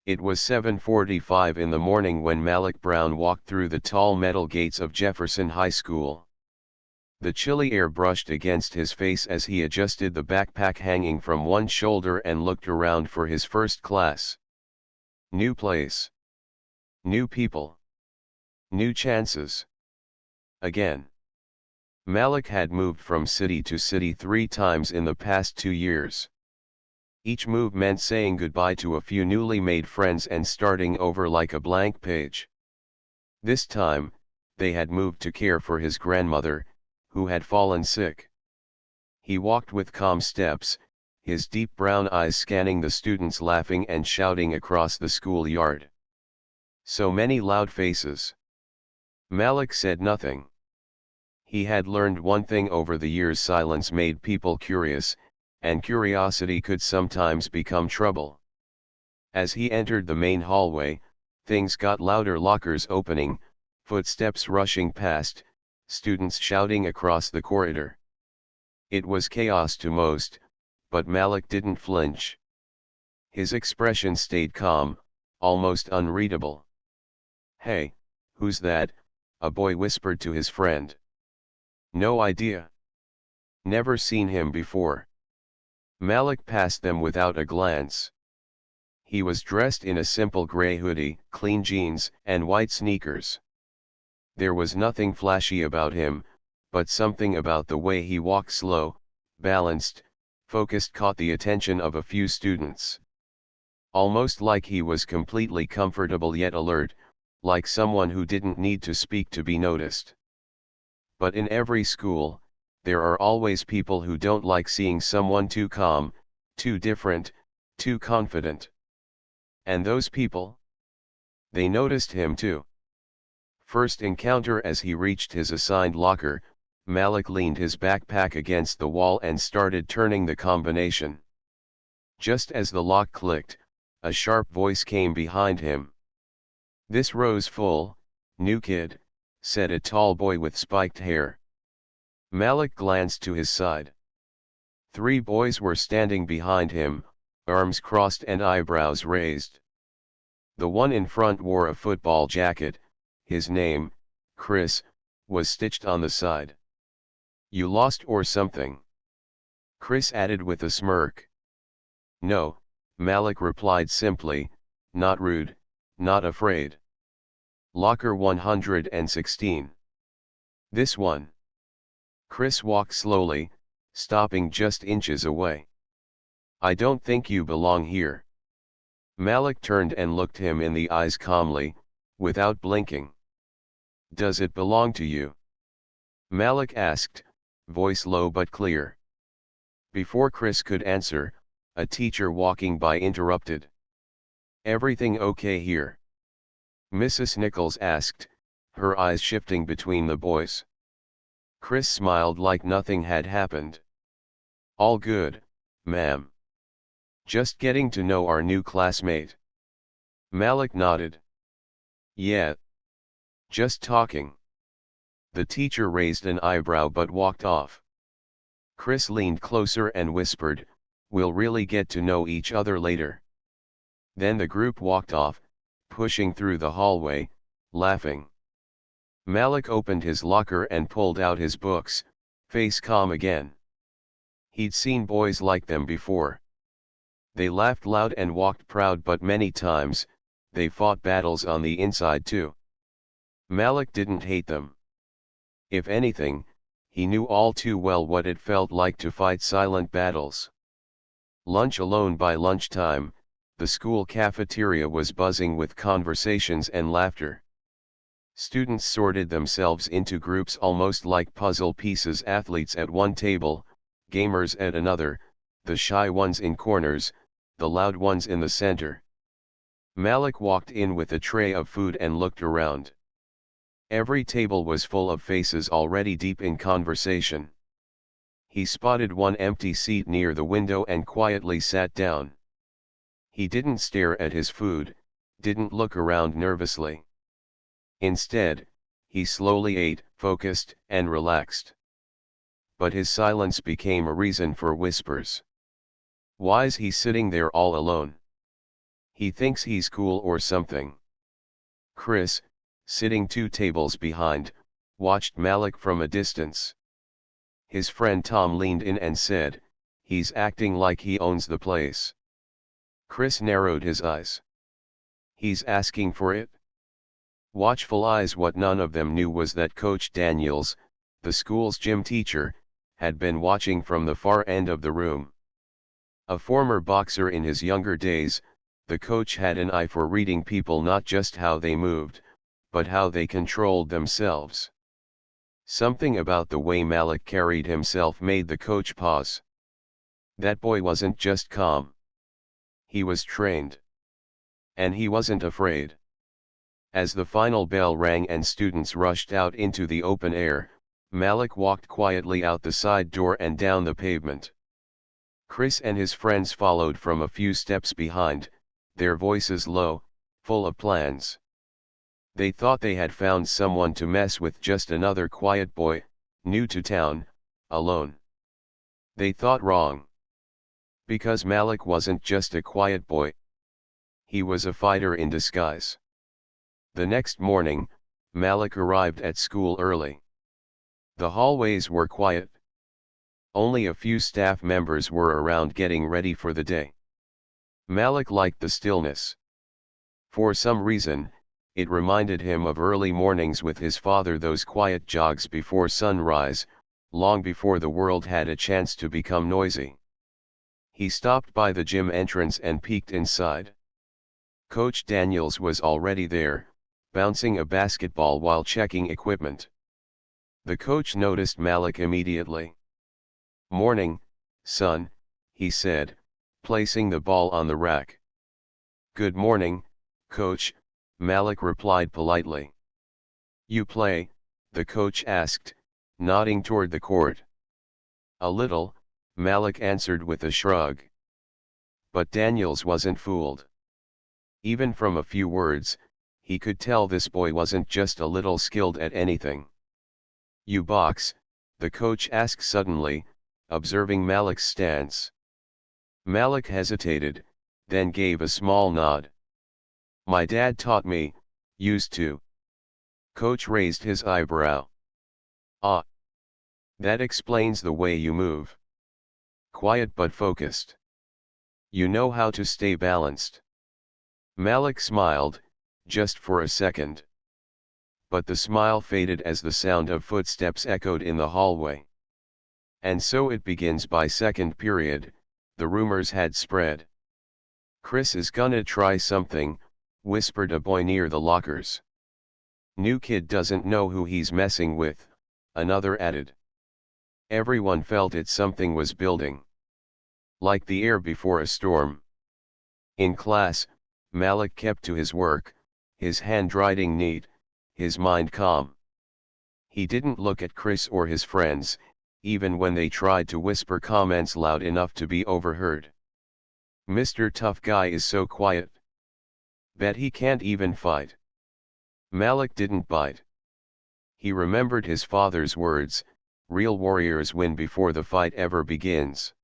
It was 7:45 in the morning when Malik Brown walked through the tall metal gates of Jefferson High School. The chilly air brushed against his face as he adjusted the backpack hanging from one shoulder and looked around for his first class. New place. New people. New chances. Again. Malik had moved from city to city 3 times in the past 2 years. Each move meant saying goodbye to a few newly made friends and starting over like a blank page. This time, they had moved to care for his grandmother, who had fallen sick. He walked with calm steps, his deep brown eyes scanning the students laughing and shouting across the schoolyard. So many loud faces. Malik said nothing. He had learned one thing over the years: silence made people curious, and curiosity could sometimes become trouble. As he entered the main hallway, things got louder: lockers opening, footsteps rushing past, students shouting across the corridor. It was chaos to most, but Malik didn't flinch. His expression stayed calm, almost unreadable. "Hey, who's that?" a boy whispered to his friend. "No idea. Never seen him before." Malik passed them without a glance. He was dressed in a simple gray hoodie, clean jeans, and white sneakers. There was nothing flashy about him, but something about the way he walked, slow, balanced, focused, caught the attention of a few students. Almost like he was completely comfortable yet alert, like someone who didn't need to speak to be noticed. But in every school, there are always people who don't like seeing someone too calm, too different, too confident. And those people? They noticed him too. First encounter: as he reached his assigned locker, Malik leaned his backpack against the wall and started turning the combination. Just as the lock clicked, a sharp voice came behind him. "This row's full, new kid," said a tall boy with spiked hair. Malik glanced to his side. 3 boys were standing behind him, arms crossed and eyebrows raised. The one in front wore a football jacket. His name, Chris, was stitched on the side. "You lost or something?" Chris added with a smirk. "No," Malik replied simply, not rude, not afraid. "Locker 116. This one." Chris walked slowly, stopping just inches away. "I don't think you belong here." Malik turned and looked him in the eyes calmly, without blinking. "Does it belong to you?" Malik asked, voice low but clear. Before Chris could answer, a teacher walking by interrupted. "Everything okay here?" Mrs. Nichols asked, her eyes shifting between the boys. Chris smiled like nothing had happened. "All good, ma'am. Just getting to know our new classmate." Malik nodded. "Yeah. Just talking." The teacher raised an eyebrow but walked off. Chris leaned closer and whispered, "We'll really get to know each other later." Then the group walked off, pushing through the hallway, laughing. Malik opened his locker and pulled out his books, face calm again. He'd seen boys like them before. They laughed loud and walked proud, but many times, they fought battles on the inside too. Malik didn't hate them. If anything, he knew all too well what it felt like to fight silent battles. Lunch alone. By lunchtime, the school cafeteria was buzzing with conversations and laughter. Students sorted themselves into groups almost like puzzle pieces: athletes at one table, gamers at another, the shy ones in corners, the loud ones in the center. Malik walked in with a tray of food and looked around. Every table was full of faces already deep in conversation. He spotted one empty seat near the window and quietly sat down. He didn't stare at his food, didn't look around nervously. Instead, he slowly ate, focused and relaxed. But his silence became a reason for whispers. Why's he sitting there all alone? He thinks he's cool or something. Chris, sitting 2 tables behind, watched Malik from a distance. His friend Tom leaned in and said, "He's acting like he owns the place." Chris narrowed his eyes. "He's asking for it?" Watchful eyes. What none of them knew was that Coach Daniels, the school's gym teacher, had been watching from the far end of the room. A former boxer in his younger days, the coach had an eye for reading people, not just how they moved, but how they controlled themselves. Something about the way Malik carried himself made the coach pause. That boy wasn't just calm. He was trained. And he wasn't afraid. As the final bell rang and students rushed out into the open air, Malik walked quietly out the side door and down the pavement. Chris and his friends followed from a few steps behind, their voices low, full of plans. They thought they had found someone to mess with, just another quiet boy, new to town, alone. They thought wrong. Because Malik wasn't just a quiet boy. He was a fighter in disguise. The next morning, Malik arrived at school early. The hallways were quiet. Only a few staff members were around getting ready for the day. Malik liked the stillness. For some reason, it reminded him of early mornings with his father, those quiet jogs before sunrise, long before the world had a chance to become noisy. He stopped by the gym entrance and peeked inside. Coach Daniels was already there, bouncing a basketball while checking equipment. The coach noticed Malik immediately. "Morning, son," he said, placing the ball on the rack. "Good morning, coach," Malik replied politely. "You play?" the coach asked, nodding toward the court. "A little," Malik answered with a shrug. But Daniels wasn't fooled. Even from a few words, he could tell this boy wasn't just a little skilled at anything. "You box?" the coach asked suddenly, observing Malik's stance. Malik hesitated, then gave a small nod. "My dad taught me, used to." Coach raised his eyebrow. "Ah. That explains the way you move. Quiet but focused. You know how to stay balanced." Malik smiled, just for a second. But the smile faded as the sound of footsteps echoed in the hallway. And so it begins. By second period, the rumors had spread. "Chris is gonna try something," whispered a boy near the lockers. "New kid doesn't know who he's messing with," another added. Everyone felt it. Something was building. Like the air before a storm. In class, Malik kept to his work, his handwriting neat, his mind calm. He didn't look at Chris or his friends, even when they tried to whisper comments loud enough to be overheard. "Mr. Tough Guy is so quiet. Bet he can't even fight." Malik didn't bite. He remembered his father's words, "Real warriors win before the fight ever begins."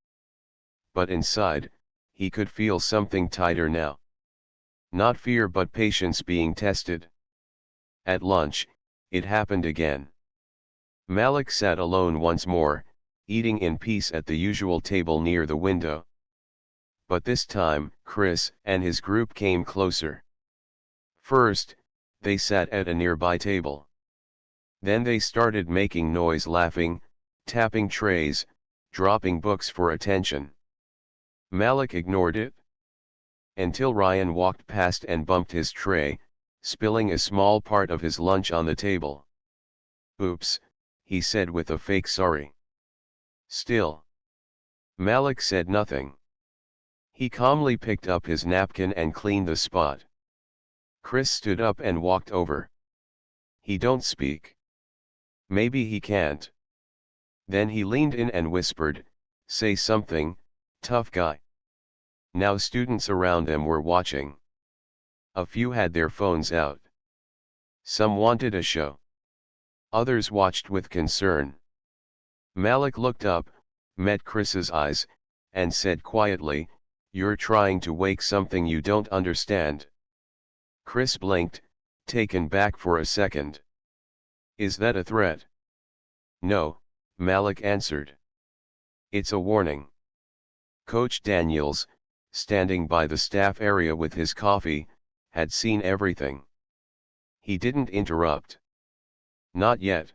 But inside, he could feel something tighter now. Not fear but patience being tested. At lunch, it happened again. Malik sat alone once more, eating in peace at the usual table near the window. But this time, Chris and his group came closer. First, they sat at a nearby table. Then they started making noise, laughing, tapping trays, dropping books for attention. Malik ignored it. Until Ryan walked past and bumped his tray, spilling a small part of his lunch on the table. "Oops," he said with a fake sorry. Still, Malik said nothing. He calmly picked up his napkin and cleaned the spot. Chris stood up and walked over. "He don't speak. Maybe he can't." Then he leaned in and whispered, "Say something, tough guy." Now students around them were watching. A few had their phones out. Some wanted a show. Others watched with concern. Malik looked up, met Chris's eyes, and said quietly, You're trying to wake something you don't understand. Chris blinked, taken back for a second. Is that a threat? No, Malik answered. It's a warning. Coach Daniels, standing by the staff area with his coffee, had seen everything. He didn't interrupt. Not yet.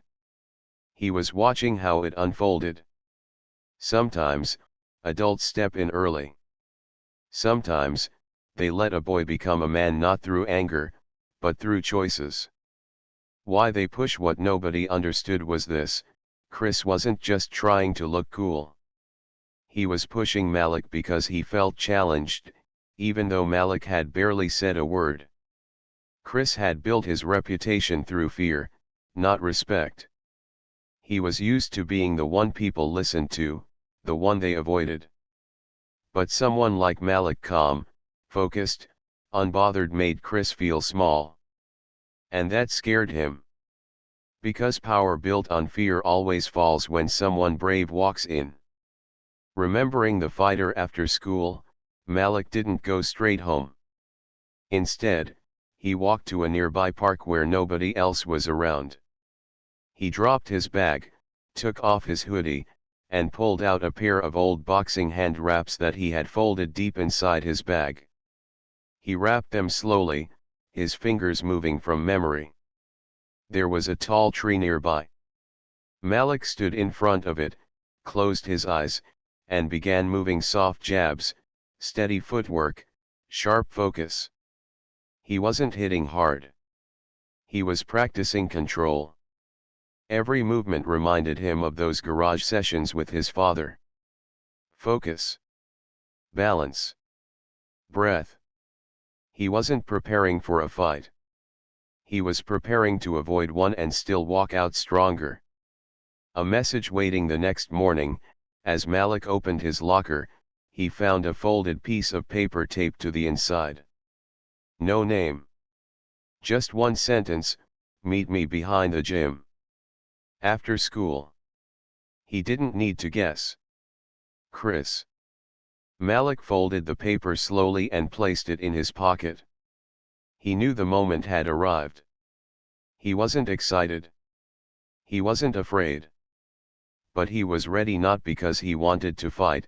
He was watching how it unfolded. Sometimes, adults step in early. Sometimes, they let a boy become a man not through anger, but through choices. Why they push what nobody understood was this: Chris wasn't just trying to look cool. He was pushing Malik because he felt challenged, even though Malik had barely said a word. Chris had built his reputation through fear, not respect. He was used to being the one people listened to, the one they avoided. But someone like Malik, calm, focused, unbothered, made Chris feel small. And that scared him. Because power built on fear always falls when someone brave walks in. Remembering the fighter after school, Malik didn't go straight home. Instead, he walked to a nearby park where nobody else was around. He dropped his bag, took off his hoodie, and pulled out a pair of old boxing hand wraps that he had folded deep inside his bag. He wrapped them slowly, his fingers moving from memory. There was a tall tree nearby. Malik stood in front of it, closed his eyes, and began moving soft jabs, steady footwork, sharp focus. He wasn't hitting hard. He was practicing control. Every movement reminded him of those garage sessions with his father. Focus. Balance. Breath. He wasn't preparing for a fight. He was preparing to avoid one and still walk out stronger. A message waiting the next morning. As Malik opened his locker, he found a folded piece of paper taped to the inside. No name. Just one sentence: meet me behind the gym. After school. He didn't need to guess. Chris. Malik folded the paper slowly and placed it in his pocket. He knew the moment had arrived. He wasn't excited. He wasn't afraid. But he was ready, not because he wanted to fight,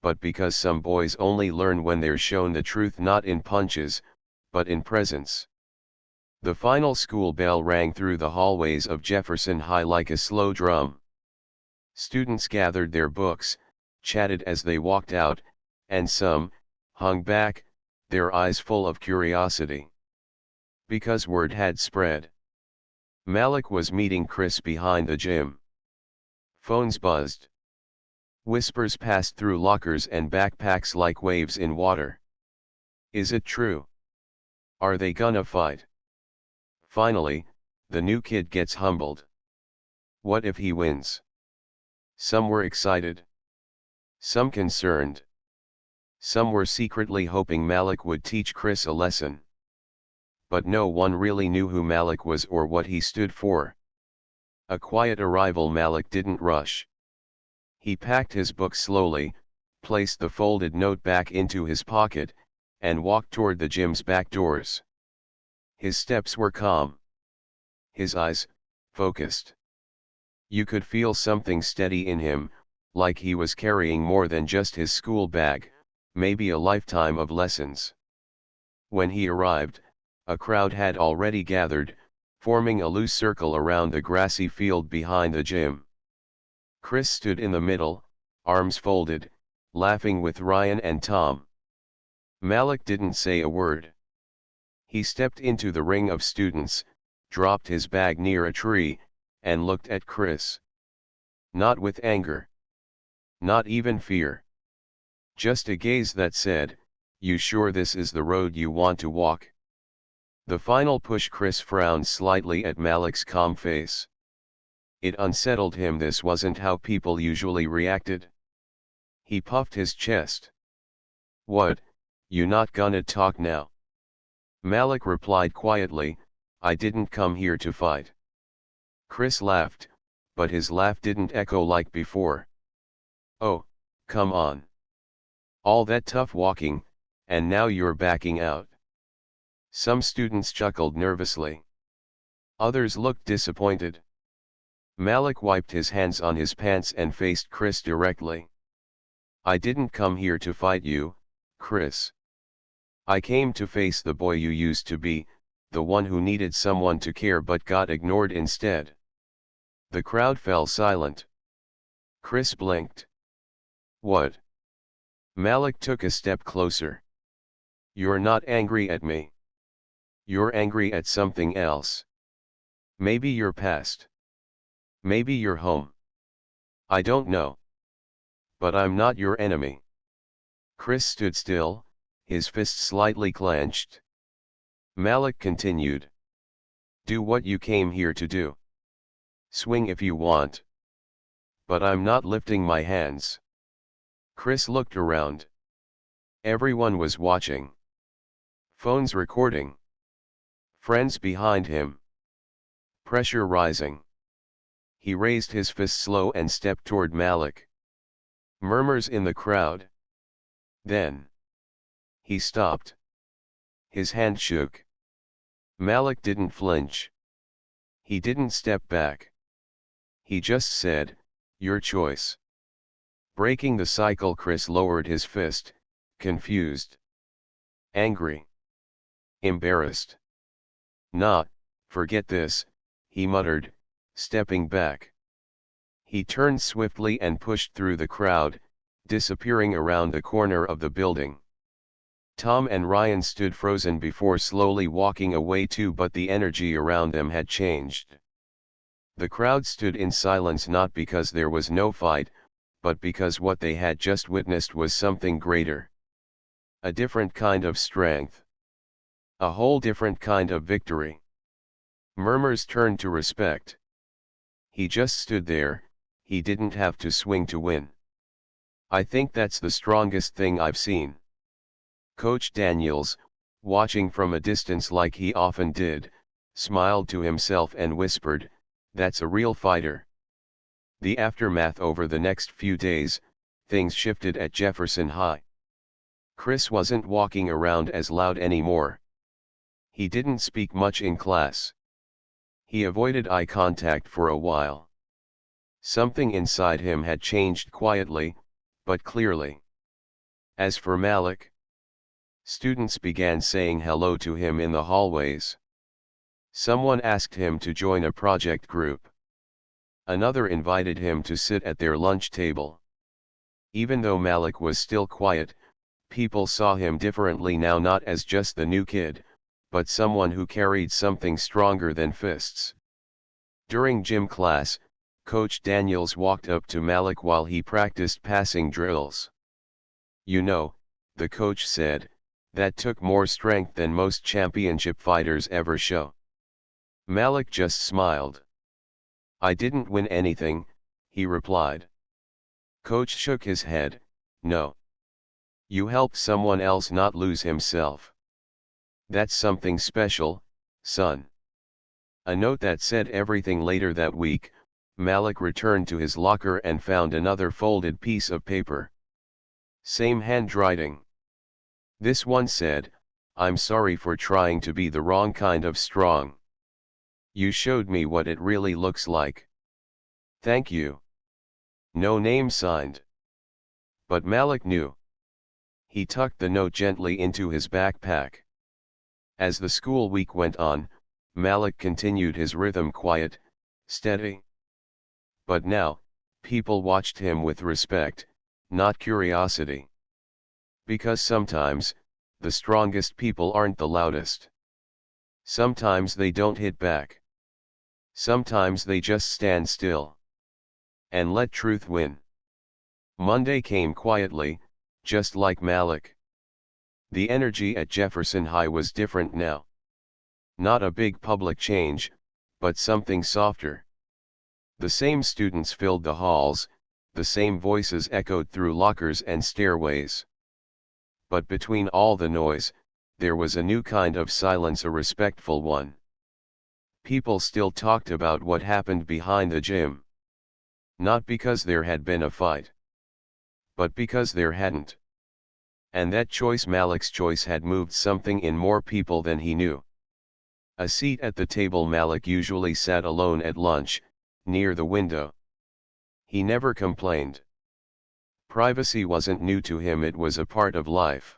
but because some boys only learn when they're shown the truth, not in punches, but in presence. The final school bell rang through the hallways of Jefferson High like a slow drum. Students gathered their books, chatted as they walked out, and some hung back, their eyes full of curiosity. Because word had spread. Malik was meeting Chris behind the gym. Phones buzzed. Whispers passed through lockers and backpacks like waves in water. Is it true? Are they gonna fight? Finally, the new kid gets humbled. What if he wins? Some were excited. Some concerned. Some were secretly hoping Malik would teach Chris a lesson. But no one really knew who Malik was or what he stood for. A quiet arrival. Malik didn't rush. He packed his book slowly, placed the folded note back into his pocket, and walked toward the gym's back doors. His steps were calm. His eyes, focused. You could feel something steady in him, like he was carrying more than just his school bag, maybe a lifetime of lessons. When he arrived, a crowd had already gathered, forming a loose circle around the grassy field behind the gym. Chris stood in the middle, arms folded, laughing with Ryan and Tom. Malik didn't say a word. He stepped into the ring of students, dropped his bag near a tree, and looked at Chris. Not with anger. Not even fear. Just a gaze that said, "You sure this is the road you want to walk?" The final push. Chris frowned slightly at Malik's calm face. It unsettled him. This wasn't how people usually reacted. He puffed his chest. What, you not gonna talk now? Malik replied quietly, I didn't come here to fight. Chris laughed, but his laugh didn't echo like before. Oh, come on. All that tough walking, and now you're backing out. Some students chuckled nervously. Others looked disappointed. Malik wiped his hands on his pants and faced Chris directly. I didn't come here to fight you, Chris. I came to face the boy you used to be, the one who needed someone to care but got ignored instead. The crowd fell silent. Chris blinked. What? Malik took a step closer. You're not angry at me. You're angry at something else. Maybe your past. Maybe your home. I don't know. But I'm not your enemy. Chris stood still, his fists slightly clenched. Malik continued. Do what you came here to do. Swing if you want. But I'm not lifting my hands. Chris looked around. Everyone was watching. Phones recording. Friends behind him. Pressure rising. He raised his fist slow and stepped toward Malik. Murmurs in the crowd. Then he stopped. His hand shook. Malik didn't flinch. He didn't step back. He just said, your choice. Breaking the cycle, Chris lowered his fist, confused. Angry. Embarrassed. Nah, forget this, he muttered, stepping back. He turned swiftly and pushed through the crowd, disappearing around the corner of the building. Tom and Ryan stood frozen before slowly walking away too, but the energy around them had changed. The crowd stood in silence not because there was no fight, but because what they had just witnessed was something greater. A different kind of strength. A whole different kind of victory. Murmurs turned to respect. He just stood there, he didn't have to swing to win. I think that's the strongest thing I've seen. Coach Daniels, watching from a distance like he often did, smiled to himself and whispered, that's a real fighter. The aftermath over the next few days, things shifted at Jefferson High. Chris wasn't walking around as loud anymore. He didn't speak much in class. He avoided eye contact for a while. Something inside him had changed quietly, but clearly. As for Malik, students began saying hello to him in the hallways. Someone asked him to join a project group. Another invited him to sit at their lunch table. Even though Malik was still quiet, people saw him differently now, not as just the new kid, but someone who carried something stronger than fists. During gym class, Coach Daniels walked up to Malik while he practiced passing drills. You know, the coach said, that took more strength than most championship fighters ever show. Malik just smiled. I didn't win anything, he replied. Coach shook his head, no. You helped someone else not lose himself. That's something special, son. A note that said everything. Later that week, Malik returned to his locker and found another folded piece of paper. Same handwriting. This one said, I'm sorry for trying to be the wrong kind of strong. You showed me what it really looks like. Thank you. No name signed. But Malik knew. He tucked the note gently into his backpack. As the school week went on, Malik continued his rhythm, quiet, steady. But now, people watched him with respect, not curiosity. Because sometimes, the strongest people aren't the loudest. Sometimes they don't hit back. Sometimes they just stand still. And let truth win. Monday came quietly, just like Malik. The energy at Jefferson High was different now. Not a big public change, but something softer. The same students filled the halls, the same voices echoed through lockers and stairways. But between all the noise, there was a new kind of silence, a respectful one. People still talked about what happened behind the gym. Not because there had been a fight, but because there hadn't. And that choice, Malik's choice, had moved something in more people than he knew. A seat at the table Malik usually sat alone at lunch, near the window. He never complained. Privacy wasn't new to him, it was a part of life.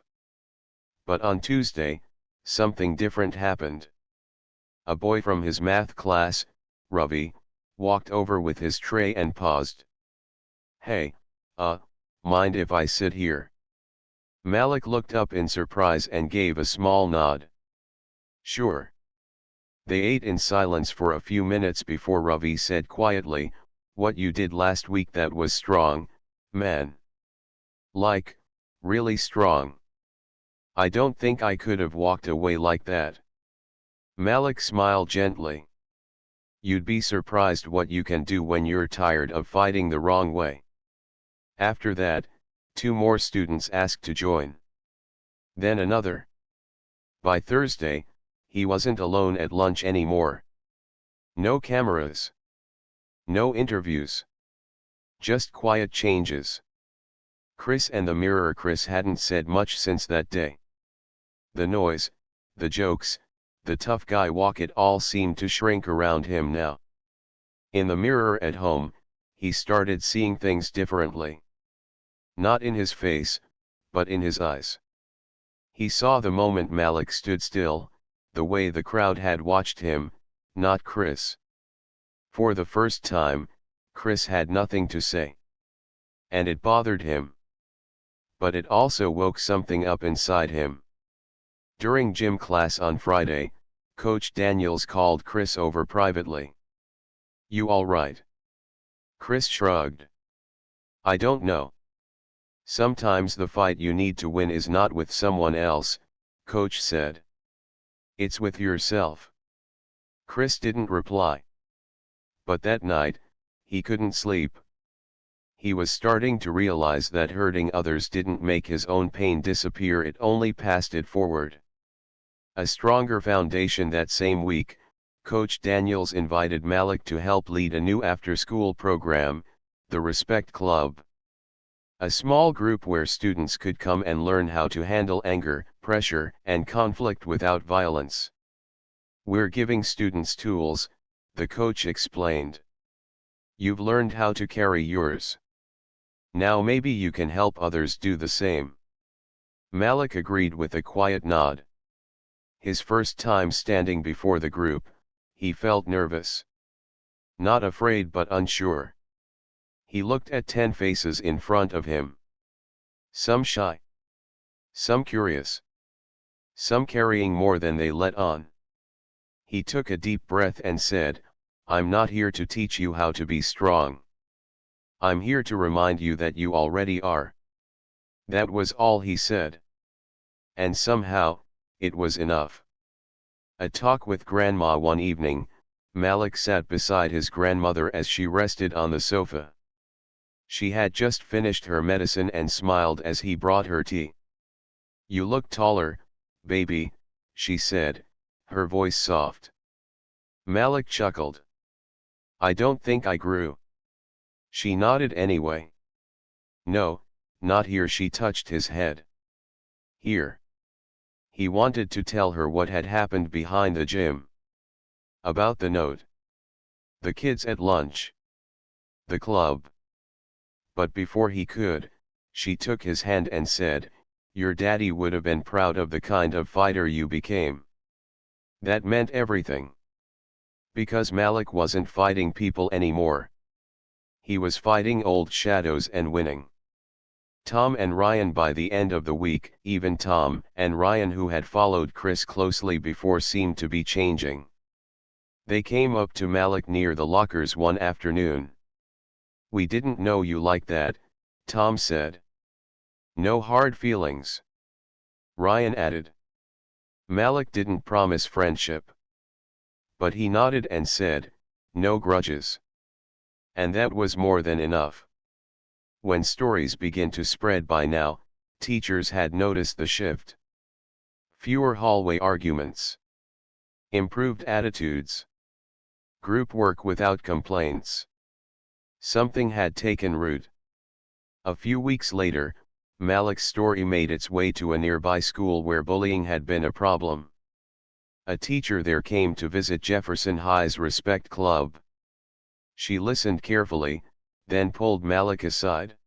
But on Tuesday, something different happened. A boy from his math class, Ravi, walked over with his tray and paused. "Hey, mind if I sit here?" Malik looked up in surprise and gave a small nod. "Sure." They ate in silence for a few minutes before Ravi said quietly, "What you did last week, that was strong, man. Like, really strong. I don't think I could have walked away like that." Malik smiled gently. "You'd be surprised what you can do when you're tired of fighting the wrong way." After that, 2 more students asked to join. Then another. By Thursday, he wasn't alone at lunch anymore. No cameras. No interviews. Just quiet changes. Chris and the mirror. Chris hadn't said much since that day. The noise, the jokes, the tough guy walk, it all seemed to shrink around him now. In the mirror at home, he started seeing things differently. Not in his face, but in his eyes. He saw the moment Malik stood still, the way the crowd had watched him, not Chris. For the first time, Chris had nothing to say. And it bothered him. But it also woke something up inside him. During gym class on Friday, Coach Daniels called Chris over privately. "You all right?" Chris shrugged. "I don't know. Sometimes the fight you need to win is not with someone else," Coach said. "It's with yourself." Chris didn't reply. But that night, he couldn't sleep. He was starting to realize that hurting others didn't make his own pain disappear, it only passed it forward. A stronger foundation. That same week, Coach Daniels invited Malik to help lead a new after-school program, the Respect Club. A small group where students could come and learn how to handle anger, pressure, and conflict without violence. "We're giving students tools," the coach explained. "You've learned how to carry yours. Now maybe you can help others do the same." Malik agreed with a quiet nod. His first time standing before the group, he felt nervous. Not afraid but unsure. He looked at 10 faces in front of him. Some shy. Some curious. Some carrying more than they let on. He took a deep breath and said, "I'm not here to teach you how to be strong. I'm here to remind you that you already are." That was all he said. And somehow, it was enough. A talk with Grandma. One evening, Malik sat beside his grandmother as she rested on the sofa. She had just finished her medicine and smiled as he brought her tea. "You look taller, baby," she said, her voice soft. Malik chuckled. "I don't think I grew." She nodded anyway. "No, not here." She touched his head. "Here." He wanted to tell her what had happened behind the gym. About the note. The kids at lunch. The club. But before he could, she took his hand and said, "Your daddy would have been proud of the kind of fighter you became." That meant everything. Because Malik wasn't fighting people anymore. He was fighting old shadows and winning. Tom and Ryan. By the end of the week, even Tom and Ryan, who had followed Chris closely before, seemed to be changing. They came up to Malik near the lockers one afternoon. "We didn't know you like that," Tom said. "No hard feelings," Ryan added. Malik didn't promise friendship. But he nodded and said, "No grudges." And that was more than enough. When stories began to spread by now, teachers had noticed the shift. Fewer hallway arguments. Improved attitudes. Group work without complaints. Something had taken root. A few weeks later, Malik's story made its way to a nearby school where bullying had been a problem. A teacher there came to visit Jefferson High's Respect Club. She listened carefully, then pulled Malik aside.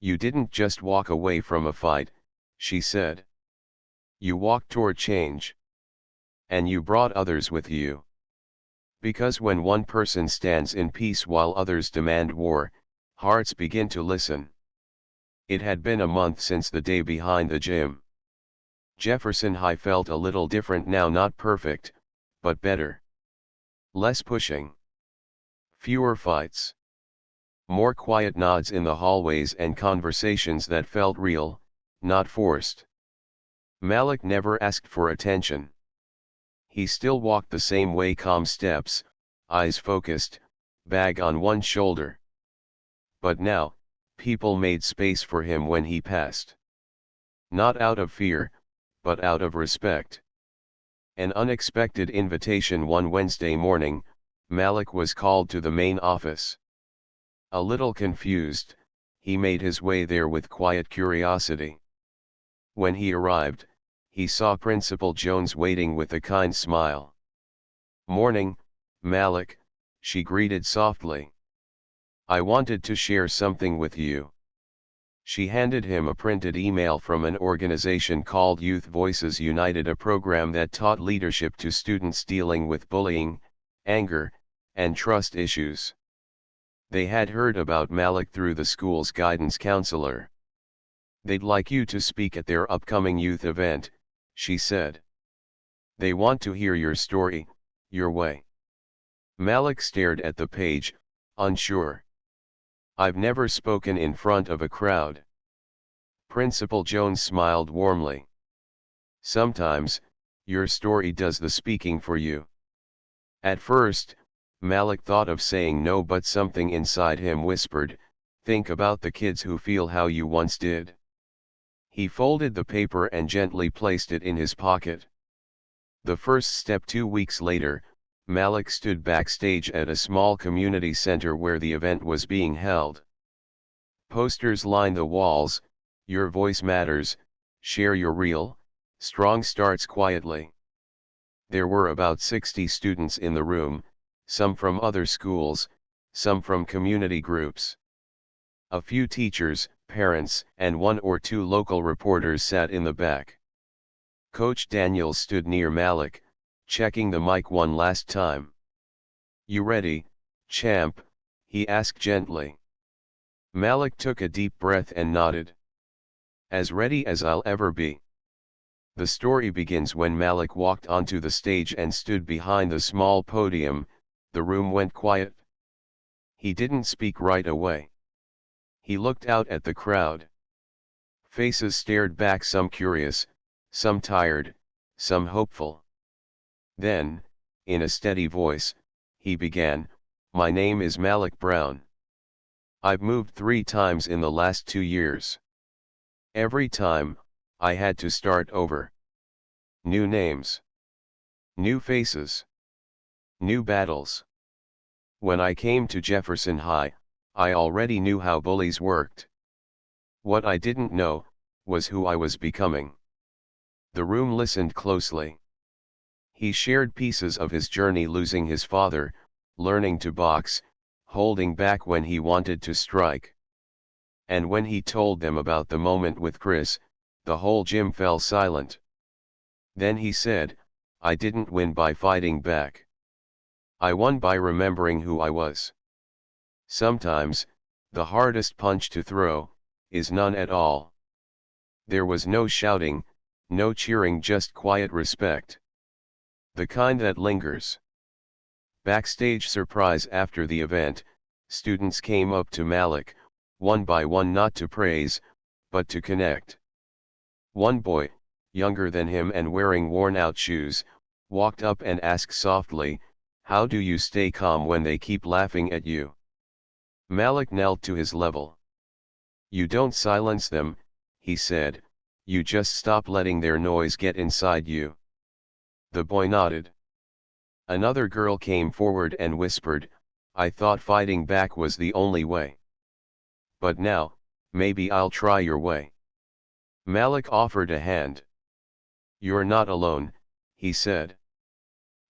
"You didn't just walk away from a fight," she said. "You walked toward change. And you brought others with you. Because when one person stands in peace while others demand war, hearts begin to listen." It had been a month since the day behind the gym. Jefferson High felt a little different now, not perfect, but better. Less pushing. Fewer fights. More quiet nods in the hallways and conversations that felt real, not forced. Malik never asked for attention. He still walked the same way, calm steps, eyes focused, bag on one shoulder. But now, people made space for him when he passed. Not out of fear, but out of respect. An unexpected invitation. One Wednesday morning, Malik was called to the main office. A little confused, he made his way there with quiet curiosity. When he arrived, he saw Principal Jones waiting with a kind smile. "Morning, Malik," she greeted softly. "I wanted to share something with you." She handed him a printed email from an organization called Youth Voices United, a program that taught leadership to students dealing with bullying, anger, and trust issues. They had heard about Malik through the school's guidance counselor. "They'd like you to speak at their upcoming youth event," she said. "They want to hear your story, your way." Malik stared at the page, unsure. "I've never spoken in front of a crowd." Principal Jones smiled warmly. "Sometimes, your story does the speaking for you." At first, Malik thought of saying no, but something inside him whispered, "Think about the kids who feel how you once did." He folded the paper and gently placed it in his pocket. The first step. 2 weeks later, Malik stood backstage at a small community center where the event was being held. Posters lined the walls: "Your voice matters, share your real, strong starts quietly." There were about 60 students in the room, some from other schools, some from community groups. A few teachers, parents, and 1 or 2 local reporters sat in the back. Coach Daniels stood near Malik, checking the mic one last time. "You ready, champ?" he asked gently. Malik took a deep breath and nodded. "As ready as I'll ever be." The story begins when Malik walked onto the stage and stood behind the small podium. The room went quiet. He didn't speak right away. He looked out at the crowd. Faces stared back, some curious, some tired, some hopeful. Then, in a steady voice, he began, "My name is Malik Brown. I've moved 3 times in the last 2 years. Every time, I had to start over. New names. New faces. New battles. When I came to Jefferson High, I already knew how bullies worked. What I didn't know, was who I was becoming." The room listened closely. He shared pieces of his journey: losing his father, learning to box, holding back when he wanted to strike. And when he told them about the moment with Chris, the whole gym fell silent. Then he said, "I didn't win by fighting back. I won by remembering who I was." Sometimes, the hardest punch to throw, is none at all. There was no shouting, no cheering, just quiet respect. The kind that lingers. Backstage surprise: after the event, students came up to Malik, one by one, not to praise, but to connect. One boy, younger than him and wearing worn-out shoes, walked up and asked softly, "How do you stay calm when they keep laughing at you?" Malik knelt to his level. "You don't silence them," he said, "you just stop letting their noise get inside you." The boy nodded. Another girl came forward and whispered, "I thought fighting back was the only way. But now, maybe I'll try your way." Malik offered a hand. "You're not alone," he said.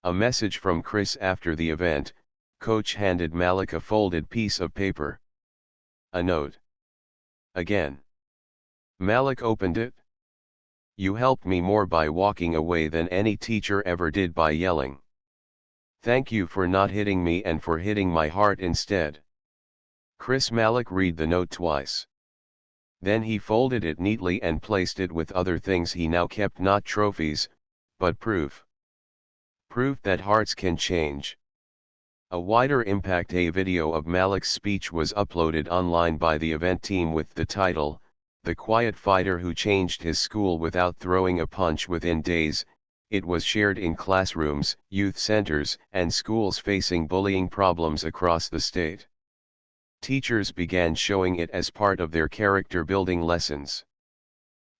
A message from Chris after the event. Coach handed Malik a folded piece of paper. A note. Again. Malik opened it. "You helped me more by walking away than any teacher ever did by yelling. Thank you for not hitting me and for hitting my heart instead." Chris Malik read the note twice. Then he folded it neatly and placed it with other things he now kept, not trophies, but proof. Proof that hearts can change. A wider impact. A video of Malik's speech was uploaded online by the event team with the title, "The Quiet Fighter Who Changed His School Without Throwing a Punch." Within days, it was shared in classrooms, youth centers, and schools facing bullying problems across the state. Teachers began showing it as part of their character-building lessons.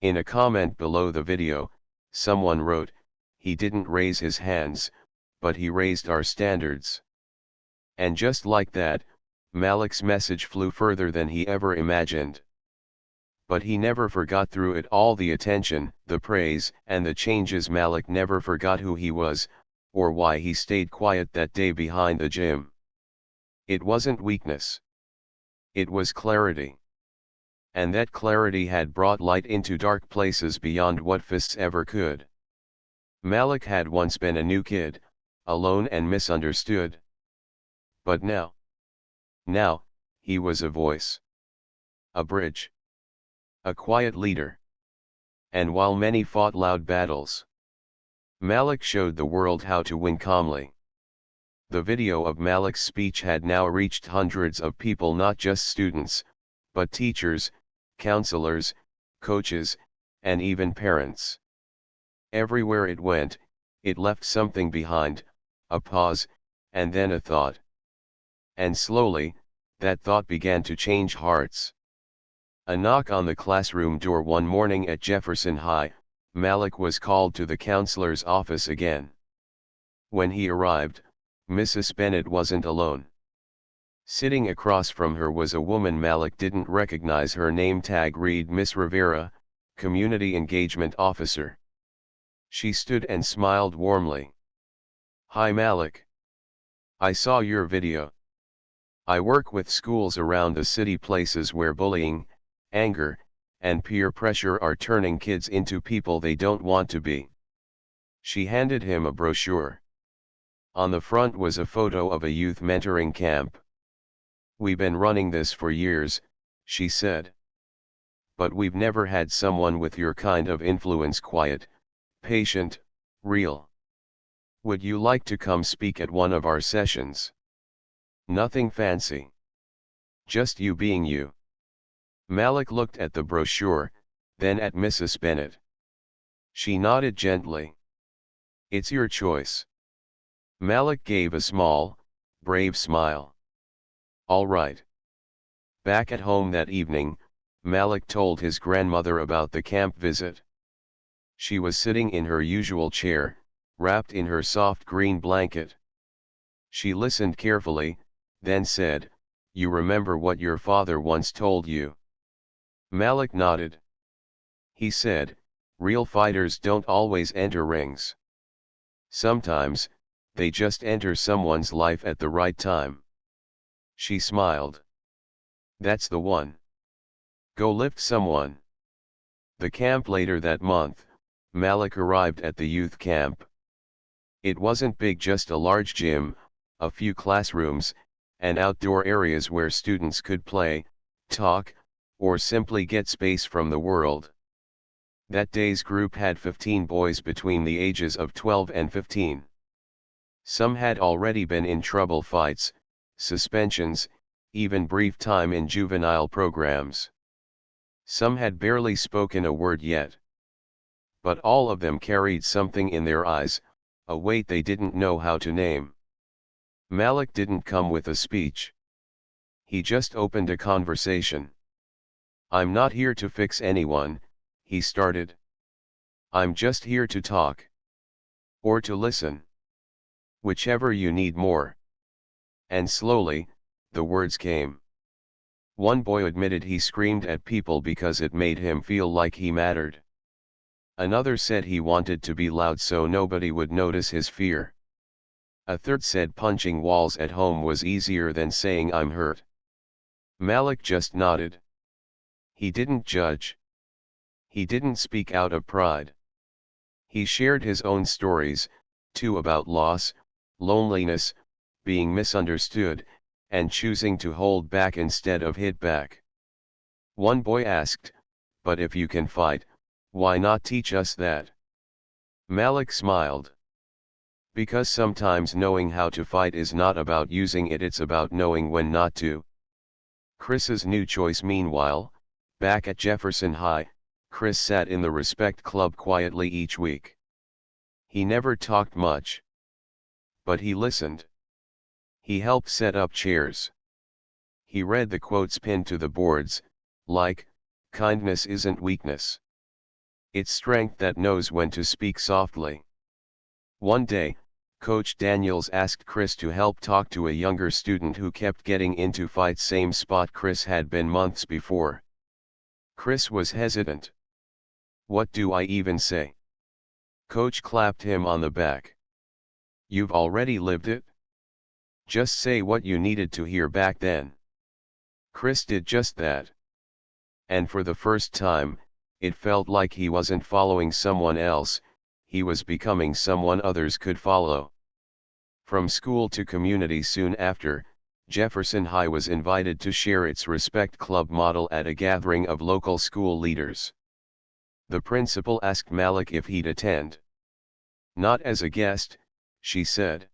In a comment below the video, someone wrote, "He didn't raise his hands, but he raised our standards." And just like that, Malik's message flew further than he ever imagined. But he never forgot. Through it all, the attention, the praise, and the changes, Malik never forgot who he was, or why he stayed quiet that day behind the gym. It wasn't weakness. It was clarity. And that clarity had brought light into dark places beyond what fists ever could. Malik had once been a new kid, alone and misunderstood. But now, he was a voice. A bridge. A quiet leader. And while many fought loud battles, Malik showed the world how to win calmly. The video of Malik's speech had now reached hundreds of people, not just students, but teachers, counselors, coaches, and even parents. Everywhere it went, it left something behind, a pause, and then a thought. And slowly, that thought began to change hearts. A knock on the classroom door one morning at Jefferson High. Malik was called to the counselor's office again. When he arrived, Mrs. Bennett wasn't alone. Sitting across from her was a woman Malik didn't recognize. Her name tag read Miss Rivera, Community Engagement Officer. She stood and smiled warmly. "Hi Malik. I saw your video. I work with schools around the city, places where bullying, anger, and peer pressure are turning kids into people they don't want to be." She handed him a brochure. On the front was a photo of a youth mentoring camp. "We've been running this for years," she said. "But we've never had someone with your kind of influence, quiet, patient, real. Would you like to come speak at one of our sessions? Nothing fancy. Just you being you." Malik looked at the brochure, then at Mrs. Bennett. She nodded gently. "It's your choice." Malik gave a small, brave smile. "All right." Back at home that evening, Malik told his grandmother about the camp visit. She was sitting in her usual chair, wrapped in her soft green blanket. She listened carefully, then said, "You remember what your father once told you?" Malik nodded. "He said, real fighters don't always enter rings. Sometimes, they just enter someone's life at the right time." She smiled. "That's the one. Go lift someone." The camp. Later that month, Malik arrived at the youth camp. It wasn't big, just a large gym, a few classrooms, and outdoor areas where students could play, talk, or simply get space from the world. That day's group had 15 boys between the ages of 12 and 15. Some had already been in trouble, fights, suspensions, even brief time in juvenile programs. Some had barely spoken a word yet. But all of them carried something in their eyes, a weight they didn't know how to name. Malik didn't come with a speech. He just opened a conversation. "I'm not here to fix anyone," he started. "I'm just here to talk. Or to listen. Whichever you need more." And slowly, the words came. One boy admitted he screamed at people because it made him feel like he mattered. Another said he wanted to be loud so nobody would notice his fear. A third said punching walls at home was easier than saying I'm hurt. Malik just nodded. He didn't judge. He didn't speak out of pride. He shared his own stories, too, about loss, loneliness, being misunderstood, and choosing to hold back instead of hit back. One boy asked, "But if you can fight, why not teach us that?" Malik smiled. Because sometimes knowing how to fight is not about using it, it's about knowing when not to. Chris's new choice. Meanwhile, back at Jefferson High, Chris sat in the Respect Club quietly each week. He never talked much. But he listened. He helped set up chairs. He read the quotes pinned to the boards, like, "Kindness isn't weakness. It's strength that knows when to speak softly." One day, Coach Daniels asked Chris to help talk to a younger student who kept getting into fights, same spot Chris had been months before. Chris was hesitant. "What do I even say?" Coach clapped him on the back. "You've already lived it. Just say what you needed to hear back then." Chris did just that. And for the first time, it felt like he wasn't following someone else, he was becoming someone others could follow. From school to community. Soon after, Jefferson High was invited to share its Respect Club model at a gathering of local school leaders. The principal asked Malik if he'd attend. "Not as a guest," she said.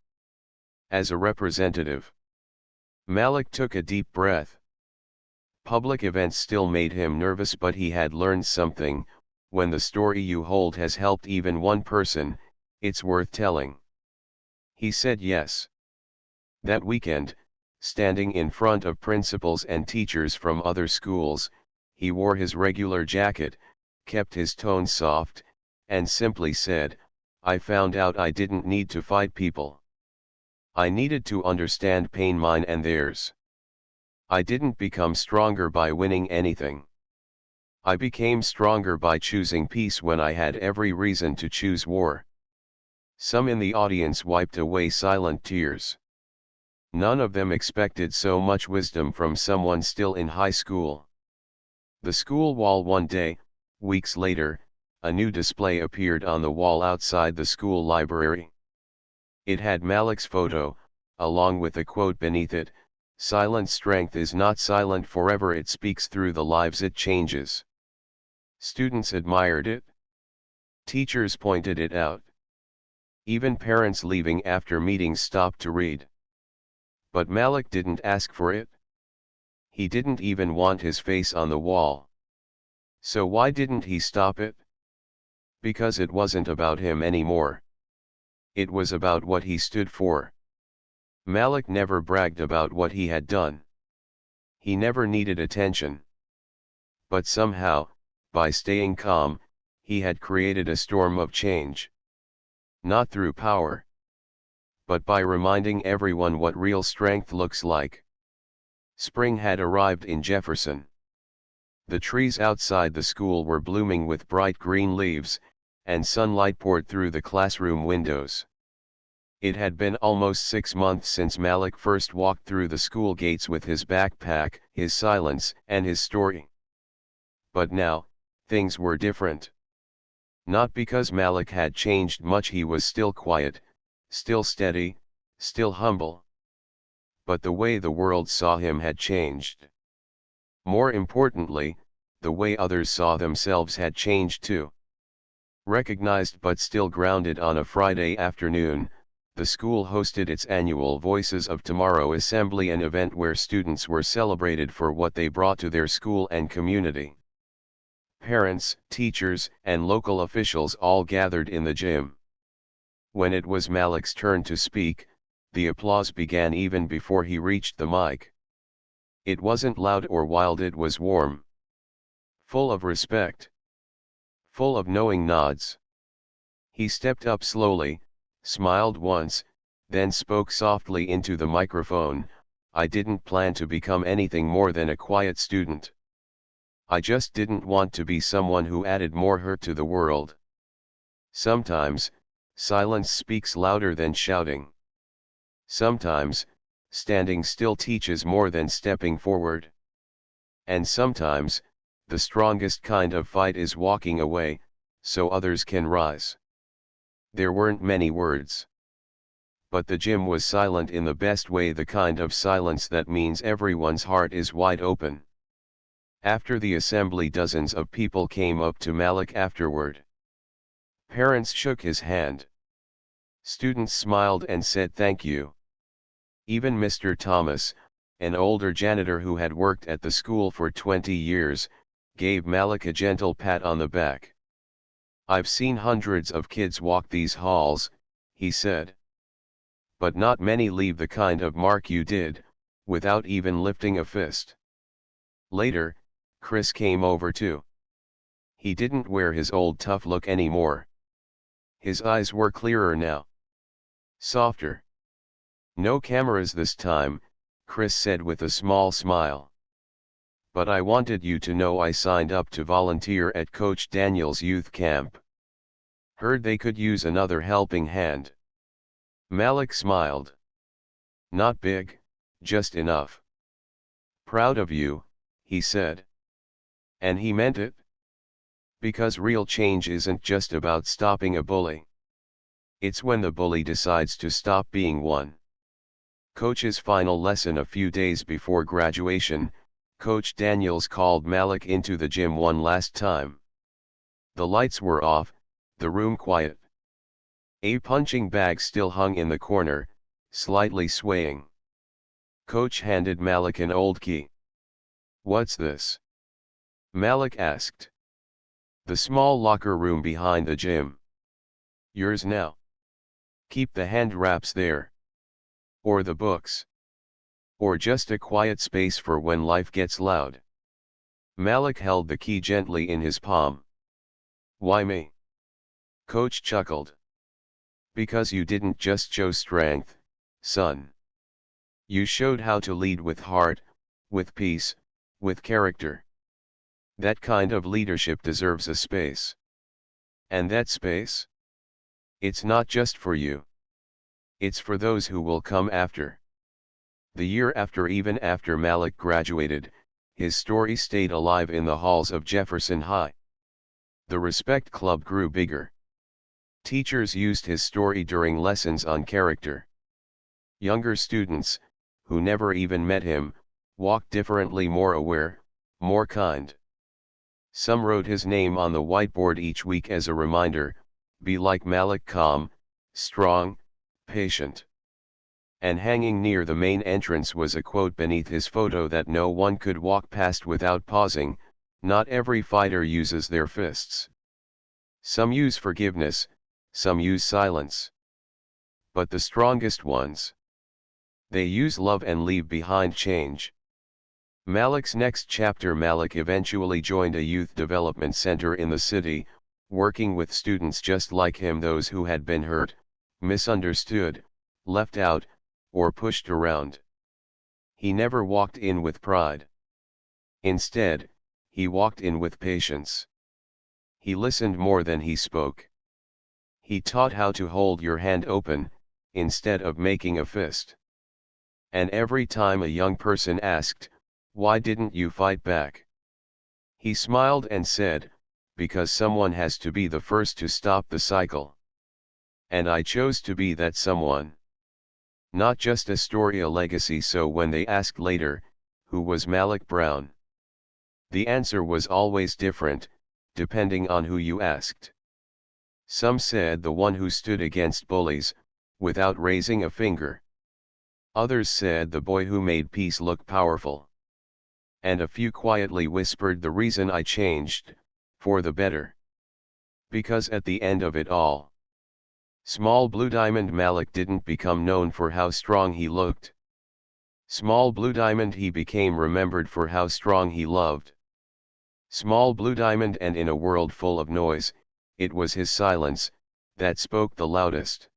"As a representative." Malik took a deep breath. Public events still made him nervous, but he had learned something: when the story you hold has helped even one person, it's worth telling. He said yes. That weekend, standing in front of principals and teachers from other schools, he wore his regular jacket, kept his tone soft, and simply said, "I found out I didn't need to fight people. I needed to understand pain, mine and theirs. I didn't become stronger by winning anything. I became stronger by choosing peace when I had every reason to choose war." Some in the audience wiped away silent tears. None of them expected so much wisdom from someone still in high school. The school wall. One day, weeks later, a new display appeared on the wall outside the school library. It had Malik's photo, along with a quote beneath it: "Silent strength is not silent forever, it speaks through the lives it changes." Students admired it. Teachers pointed it out. Even parents leaving after meetings stopped to read. But Malik didn't ask for it. He didn't even want his face on the wall. So why didn't he stop it? Because it wasn't about him anymore. It was about what he stood for. Malik never bragged about what he had done. He never needed attention. But somehow, by staying calm, he had created a storm of change. Not through power, but by reminding everyone what real strength looks like. Spring had arrived in Jefferson. The trees outside the school were blooming with bright green leaves, and sunlight poured through the classroom windows. It had been almost 6 months since Malik first walked through the school gates with his backpack, his silence, and his story. But now, things were different. Not because Malik had changed much, he was still quiet, still steady, still humble. But the way the world saw him had changed. More importantly, the way others saw themselves had changed too. Recognized but still grounded. On a Friday afternoon, the school hosted its annual Voices of Tomorrow assembly, an event where students were celebrated for what they brought to their school and community. Parents, teachers, and local officials all gathered in the gym. When it was Malik's turn to speak, the applause began even before he reached the mic. It wasn't loud or wild, it was warm. Full of respect. Full of knowing nods. He stepped up slowly, smiled once, then spoke softly into the microphone, I didn't plan to become anything more than a quiet student. I just didn't want to be someone who added more hurt to the world. Sometimes, silence speaks louder than shouting. Sometimes, standing still teaches more than stepping forward. And sometimes, the strongest kind of fight is walking away, so others can rise. There weren't many words. But the gym was silent in the best way, the kind of silence that means everyone's heart is wide open. After the assembly, dozens of people came up to Malik afterward. Parents shook his hand. Students smiled and said thank you. Even Mr. Thomas, an older janitor who had worked at the school for 20 years, gave Malik a gentle pat on the back. I've seen hundreds of kids walk these halls, he said. But not many leave the kind of mark you did, without even lifting a fist. Later, Chris came over too. He didn't wear his old tough look anymore. His eyes were clearer now. Softer. No cameras this time, Chris said with a small smile. But I wanted you to know I signed up to volunteer at Coach Daniel's youth camp. Heard they could use another helping hand. Malik smiled. Not big, just enough. Proud of you, he said. And he meant it. Because real change isn't just about stopping a bully. It's when the bully decides to stop being one. Coach's final lesson a few days before graduation, Coach Daniels called Malik into the gym one last time. The lights were off, the room quiet. A punching bag still hung in the corner, slightly swaying. Coach handed Malik an old key. What's this? Malik asked. The small locker room behind the gym. Yours now. Keep the hand wraps there. Or the books. Or just a quiet space for when life gets loud. Malik held the key gently in his palm. Why me? Coach chuckled. Because you didn't just show strength, son. You showed how to lead with heart, with peace, with character. That kind of leadership deserves a space. And that space? It's not just for you. It's for those who will come after. The year after, even after Malik graduated, his story stayed alive in the halls of Jefferson High. The Respect Club grew bigger. Teachers used his story during lessons on character. Younger students, who never even met him, walked differently, more aware, more kind. Some wrote his name on the whiteboard each week as a reminder, be like Malik, calm, strong, patient. And hanging near the main entrance was a quote beneath his photo that no one could walk past without pausing, not every fighter uses their fists. Some use forgiveness, some use silence. But the strongest ones, they use love and leave behind change. Malik's next chapter. Malik eventually joined a youth development center in the city, working with students just like him, those who had been hurt, misunderstood, left out, or pushed around. He never walked in with pride. Instead, he walked in with patience. He listened more than he spoke. He taught how to hold your hand open, instead of making a fist. And every time a young person asked, why didn't you fight back? He smiled and said, because someone has to be the first to stop the cycle. And I chose to be that someone. Not just a story, a legacy. So when they asked later, who was Malik Brown? The answer was always different, depending on who you asked. Some said the one who stood against bullies, without raising a finger. Others said the boy who made peace look powerful. And a few quietly whispered, the reason I changed, for the better. Because at the end of it all, Small Blue Diamond, Malik didn't become known for how strong he looked. Small Blue Diamond, he became remembered for how strong he loved. Small Blue Diamond, and in a world full of noise, it was his silence that spoke the loudest.